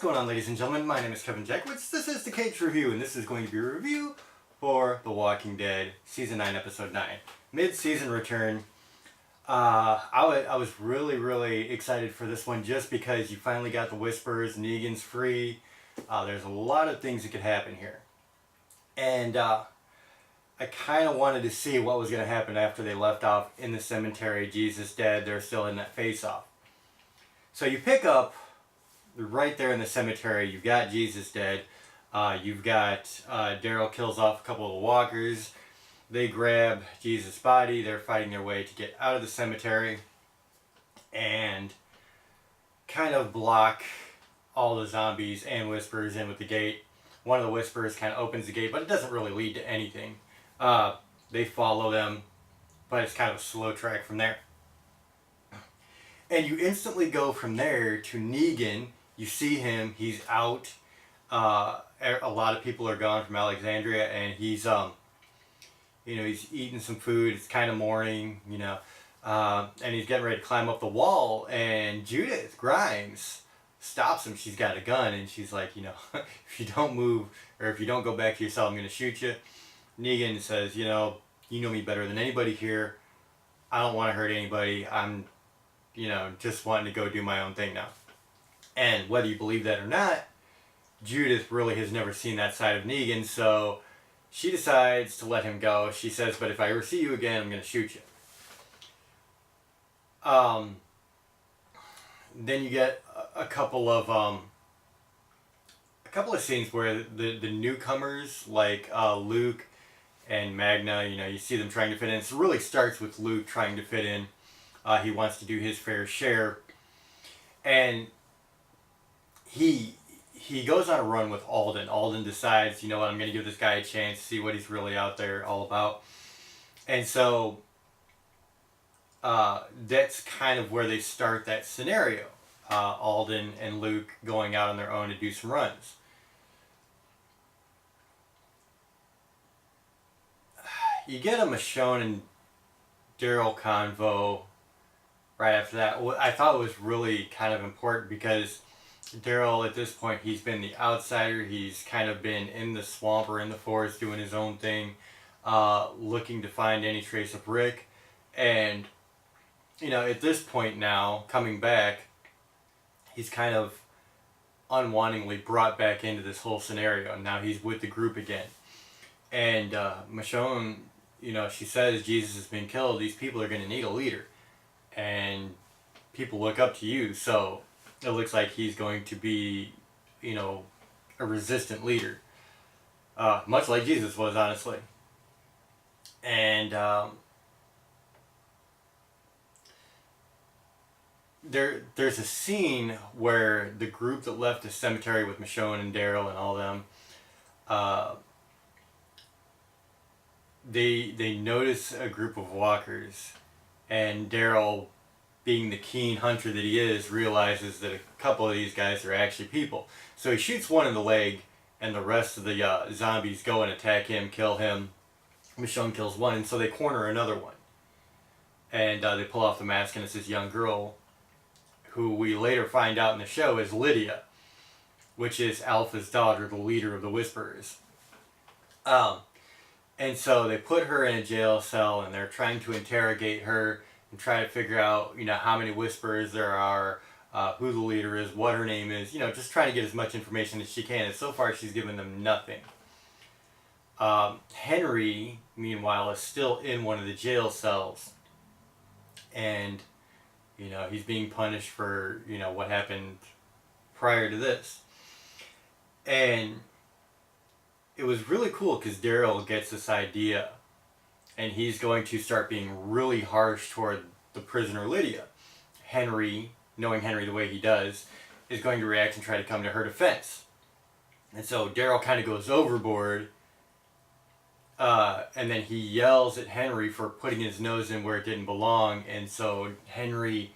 going on, ladies and gentlemen? My name is Kevin Jackowitz. This is the Kaged Review, and this is going to be a review for The Walking Dead Season 9, Episode 9. Mid-season return. I was really excited for this one just because you finally got the Whispers, Negan's free. There's a lot of things that could happen here. And I kind of wanted to see what was going to happen after they left off in the cemetery. Jesus dead, they're still in that face-off. So you pick up right there in the cemetery. You've got Jesus dead. You've got Daryl kills off a couple of the walkers. They grab Jesus' body. They're fighting their way to get out of the cemetery and kind of block all the zombies and Whispers in with the gate. One of the Whispers kind of opens the gate, but it doesn't really lead to anything. They follow them, but it's kind of a slow track from there. And you instantly go from there to Negan. You see him, he's out. A lot of people are gone from Alexandria, and he's he's eating some food. It's kind of morning, and he's getting ready to climb up the wall, and Judith Grimes stops him. She's got a gun, and she's like, if you don't move, or if you don't go back to your cell, I'm going to shoot you. Negan says, you know me better than anybody here. I don't want to hurt anybody. I'm just wanting to go do my own thing now. And whether you believe that or not, Judith really has never seen that side of Negan, so she decides to let him go. She says, but if I ever see you again, I'm going to shoot you. Then you get a couple of scenes where the newcomers, like Luke and Magna, you see them trying to fit in. It really starts with Luke trying to fit in. He wants to do his fair share. And he goes on a run with Alden. Alden decides, I'm going to give this guy a chance, see what he's really out there all about. And so that's kind of where they start that scenario. Alden and Luke going out on their own to do some runs. You get a Michonne and Daryl convo right after that. I thought it was really kind of important because Daryl, at this point, he's been the outsider. He's kind of been in the swamp or in the forest doing his own thing, looking to find any trace of Rick. And, at this point now, coming back, he's kind of unwantingly brought back into this whole scenario. And now he's with the group again. And Michonne, she says Jesus has been killed. These people are going to need a leader. And people look up to you, so it looks like he's going to be, a resistant leader. Much like Jesus was, honestly. And there's a scene where the group that left the cemetery with Michonne and Daryl and all them, they notice a group of walkers. And Daryl, being the keen hunter that he is, realizes that a couple of these guys are actually people. So he shoots one in the leg, and the rest of the zombies go and attack him, kill him. Michonne kills one, and so they corner another one. And they pull off the mask, and it's this young girl, who we later find out in the show is Lydia, which is Alpha's daughter, the leader of the Whisperers. And so they put her in a jail cell, and they're trying to interrogate her and try to figure out, how many Whisperers there are, who the leader is, what her name is, just trying to get as much information as she can. And so far, she's given them nothing. Henry, meanwhile, is still in one of the jail cells. And, he's being punished for, what happened prior to this. And it was really cool because Daryl gets this idea, and he's going to start being really harsh toward the prisoner Lydia. Henry, knowing Henry the way he does, is going to react and try to come to her defense. And so Daryl kind of goes overboard, and then he yells at Henry for putting his nose in where it didn't belong. And so Henry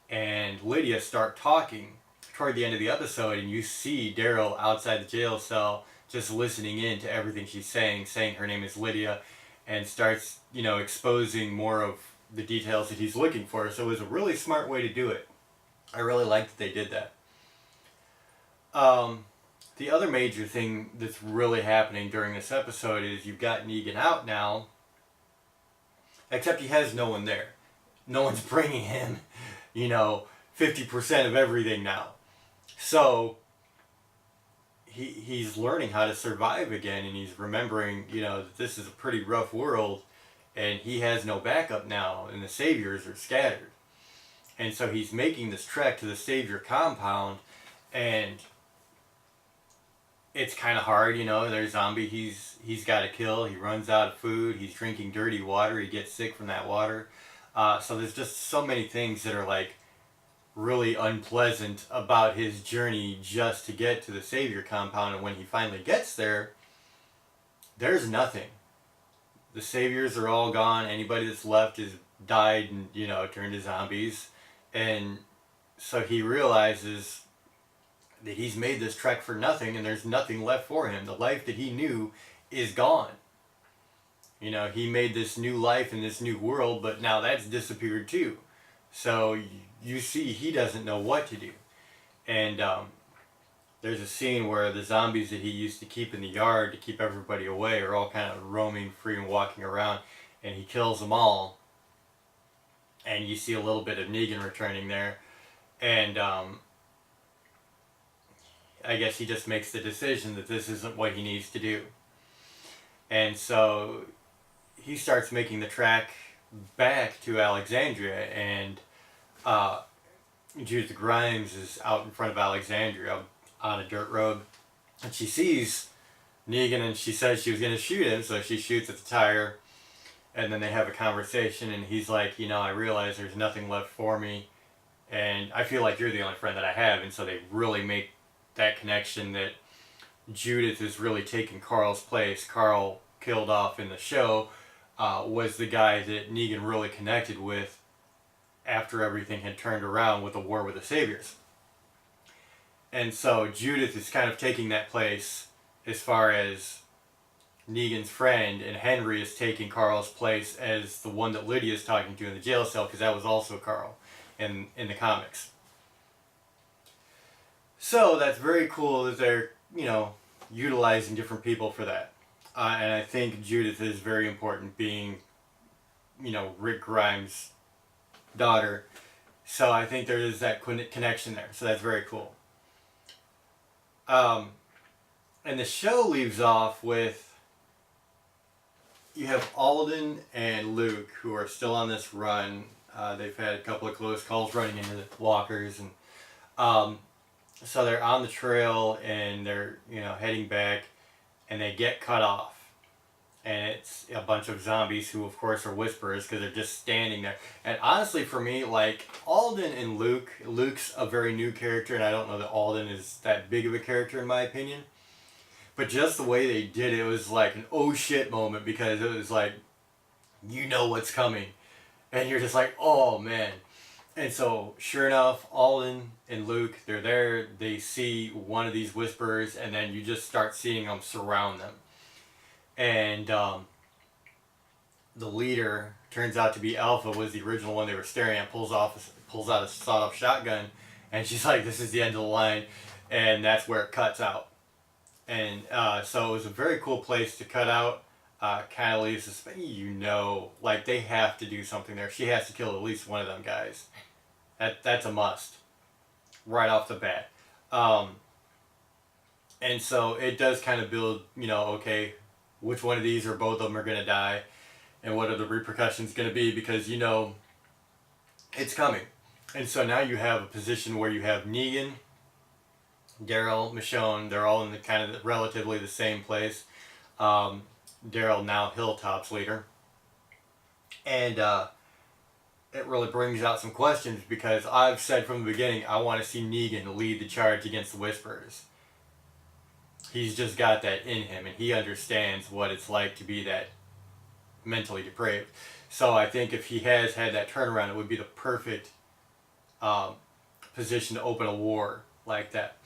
and Lydia start talking toward the end of the episode, and you see Daryl outside the jail cell just listening in to everything she's saying her name is Lydia, and starts, exposing more of the details that he's looking for. So it was a really smart way to do it. I really liked that they did that. Um, the other major thing that's really happening during this episode is you've got Negan out now, except he has no one there. No one's bringing him, you know, 50% of everything now. So he's learning how to survive again, and he's remembering, you know, that this is a pretty rough world, and he has no backup now, and the saviors are scattered. And so he's making this trek to the savior compound, and it's kind of hard, you know. There's zombie he's got to kill. He runs out of food. He's drinking dirty water. He gets sick from that water. So there's just so many things that are like really unpleasant about his journey just to get to the savior compound. And when he finally gets there, there's nothing. The saviors are all gone. Anybody that's left is died and, you know, turned to zombies. And so he realizes that he's made this trek for nothing, and there's nothing left for him. The life that he knew is gone. You know, he made this new life in this new world, but now that's disappeared too. So you see he doesn't know what to do. And there's a scene where the zombies that he used to keep in the yard to keep everybody away are all kind of roaming free and walking around, and he kills them all. And you see a little bit of Negan returning there. And I guess he just makes the decision that this isn't what he needs to do. And so he starts making the trek back to Alexandria, and Judith Grimes is out in front of Alexandria on a dirt road, and she sees Negan, and she says she was going to shoot him, so she shoots at the tire, and then they have a conversation, and he's like, you know, I realize there's nothing left for me, and I feel like you're the only friend that I have. And so they really make that connection that Judith is really taking Carl's place. Carl, killed off in the show, was the guy that Negan really connected with after everything had turned around with the war with the saviors. And so Judith is kind of taking that place as far as Negan's friend, and Henry is taking Carl's place as the one that Lydia is talking to in the jail cell, because that was also Carl in the comics. So that's very cool that they're, you know, utilizing different people for that. And I think Judith is very important, being, you know, Rick Grimes' daughter. So I think there is that connection there. So that's very cool. And the show leaves off with, you have Alden and Luke, who are still on this run. They've had a couple of close calls running into the walkers, and so they're on the trail, and they're, you know, heading back, and they get cut off. And it's a bunch of zombies who, of course, are whisperers, because they're just standing there. And honestly, for me, like, Alden and Luke's a very new character, and I don't know that Alden is that big of a character, in my opinion. But just the way they did it was like an oh shit moment, because it was like, you know what's coming. And you're just like, oh man. And so, sure enough, Alden and Luke, they're there, they see one of these whisperers, and then you just start seeing them surround them. And the leader, turns out to be Alpha, was the original one they were staring at, pulls out a sawed-off shotgun, and she's like, this is the end of the line, and that's where it cuts out. And so it was a very cool place to cut out. Kind of leaves us, you know, like they have to do something there. She has to kill at least one of them guys. That's a must, right off the bat. And so it does kind of build, you know, okay, which one of these or both of them are going to die, and what are the repercussions going to be, because, you know, it's coming. And so now you have a position where you have Negan, Daryl, Michonne, they're all in the kind of relatively the same place. Daryl, now Hilltop's leader. And it really brings out some questions, because I've said from the beginning, I want to see Negan lead the charge against the Whisperers. He's just got that in him, and he understands what it's like to be that mentally depraved. So I think if he has had that turnaround, it would be the perfect position to open a war like that.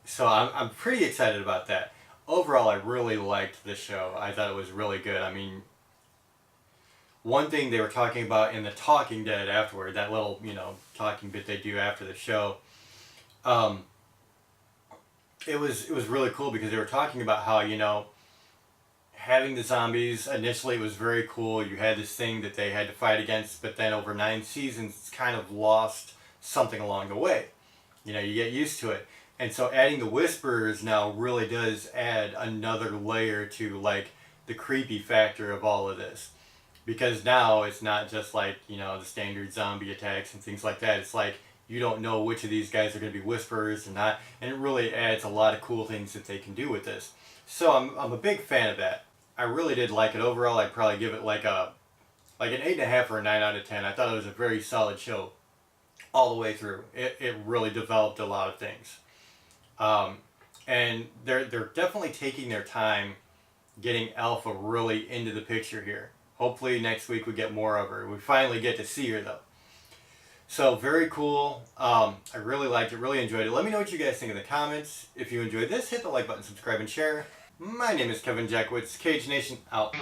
So I'm pretty excited about that. Overall, I really liked the show. I thought it was really good. I mean, one thing they were talking about in the Talking Dead afterward, that little, you know, talking bit they do after the show, it was really cool because they were talking about how, having the zombies initially it was very cool. You had this thing that they had to fight against, but then over 9 seasons, it's kind of lost something along the way. You get used to it. And so adding the whisperers now really does add another layer to like the creepy factor of all of this. Because now it's not just like, the standard zombie attacks and things like that. It's like you don't know which of these guys are going to be whisperers and not. And it really adds a lot of cool things that they can do with this. So I'm a big fan of that. I really did like it overall. I'd probably give it like an 8.5 or a 9 out of 10. I thought it was a very solid show all the way through. It really developed a lot of things. Um, and they're definitely taking their time getting Alpha really into the picture here. Hopefully next week we get more of her. We finally get to see her though. So very cool. I really liked it, really enjoyed it. Let me know what you guys think in the comments. If you enjoyed this, hit the like button, subscribe, and share. My name is Kevin Jackwitz. Kaged Nation out.